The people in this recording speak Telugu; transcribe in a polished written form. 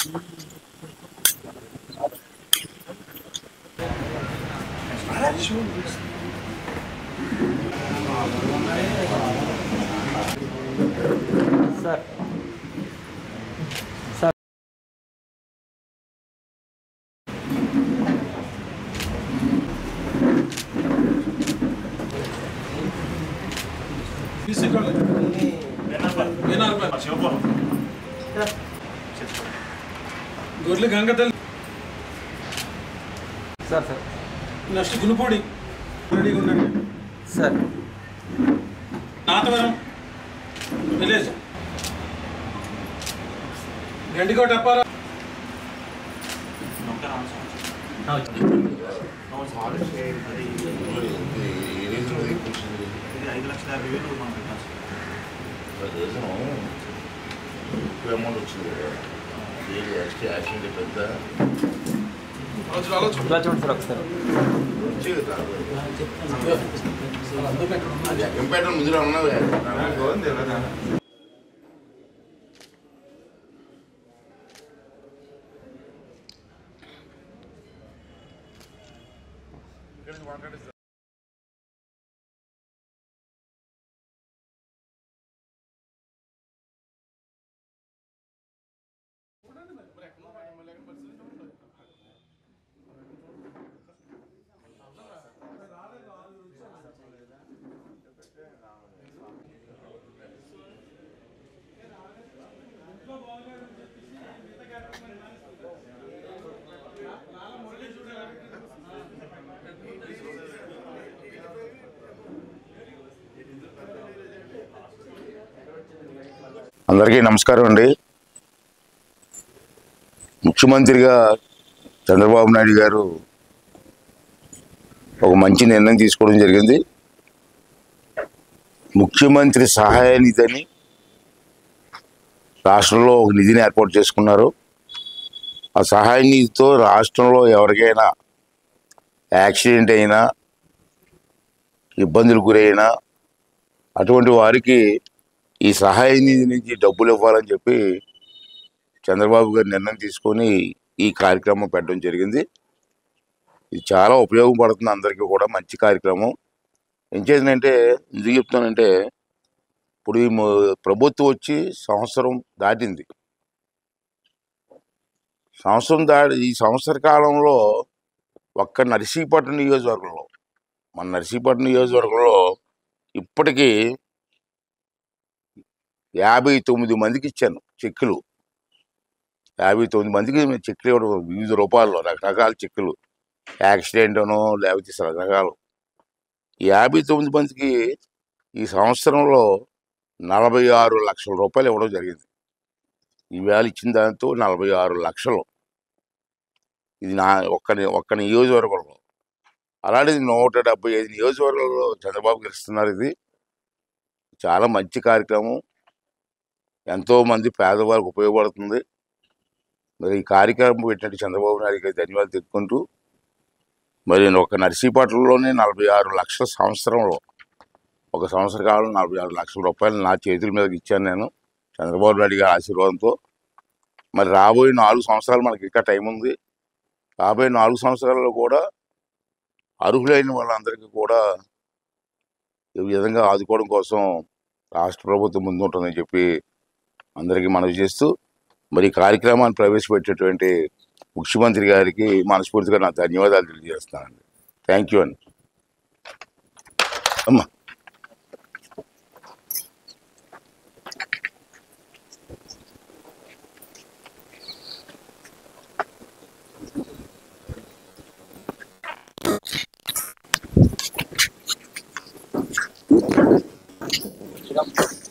సార్ సార్ గొర్రెలు Gangatalli sir sir next Gunupudi రెడీగా ఉండండి sir. Nathavaram village Gandikota Appara amount వచ్చింది కదా యాక్షన్ పెద్ద ఇలా చూడండి సార్ ఒకసారి. జగ్గంపేట ముందులో ఉన్నది. అందరికీ నమస్కారం అండి. ముఖ్యమంత్రిగా చంద్రబాబు నాయుడు గారు ఒక మంచి నిర్ణయం తీసుకోవడం జరిగింది. ముఖ్యమంత్రి సహాయ నిధి అని రాష్ట్రంలో ఒక నిధిని ఏర్పాటు చేసుకున్నారు. ఆ సహాయ నిధితో రాష్ట్రంలో ఎవరికైనా యాక్సిడెంట్ అయినా, ఇబ్బందులు గురైనా అటువంటి వారికి ఈ సహాయ నిధి నుంచి డబ్బులు ఇవ్వాలని చెప్పి చంద్రబాబు గారు నిర్ణయం తీసుకొని ఈ కార్యక్రమం పెట్టడం జరిగింది. ఇది చాలా ఉపయోగపడుతుంది అందరికీ కూడా, మంచి కార్యక్రమం. ఏం చేసిందంటే, ఎందుకు చెప్తానంటే, ఇప్పుడు ఈ ప్రభుత్వం వచ్చి సంవత్సరం దాటింది. ఈ సంవత్సర కాలంలో ఒక్క నర్సీపట్నం నియోజకవర్గంలో, మన నర్సీపట్నం నియోజకవర్గంలో ఇప్పటికీ 59 మందికి ఇచ్చాను చెక్కులు. 59 మందికి చెక్కులు ఇవ్వడం, వివిధ రూపాల్లో రకరకాల చెక్కులు, యాక్సిడెంట్ అనో లేకపోతే రకరకాలు. 59 మందికి ఈ సంవత్సరంలో 46 లక్షల రూపాయలు ఇవ్వడం జరిగింది. ఈవేళ ఇచ్చిన దాంతో 46 లక్షలు. ఇది నా ఒక్క నియోజకవర్గంలో. అలాంటిది 175 నియోజకవర్గాల్లో చంద్రబాబు గెలుస్తున్నారు. ఇది చాలా మంచి కార్యక్రమం, ఎంతోమంది పేదవారికి ఉపయోగపడుతుంది. మరి ఈ కార్యక్రమం పెట్టినట్టు చంద్రబాబు నాయుడు గారికి ధన్యవాదాలు తెలుపుకుంటూ, మరి ఒక నర్సీపట్నంలోనే 46 లక్షల సంవత్సరంలో, ఒక సంవత్సర కాలంలో 46 లక్షల రూపాయలు నా చేతుల మీదకి ఇచ్చాను నేను, చంద్రబాబు నాయుడు గారి ఆశీర్వాదంతో. మరి రాబోయే 4 సంవత్సరాలు మనకి ఇంకా టైం ఉంది. రాబోయే 4 సంవత్సరాల్లో కూడా అర్హులైన వాళ్ళందరికీ కూడా ఈ విధంగా ఆదుకోవడం కోసం రాష్ట్ర ప్రభుత్వం ముందుంటుందని చెప్పి అందరికీ మనవి చేస్తూ, మరి ఈ కార్యక్రమాన్ని ప్రవేశపెట్టేటువంటి ముఖ్యమంత్రి గారికి మనస్ఫూర్తిగా నా ధన్యవాదాలు తెలియజేస్తానండి. థ్యాంక్ యూ అండి. అమ్మా శ్రీరామ్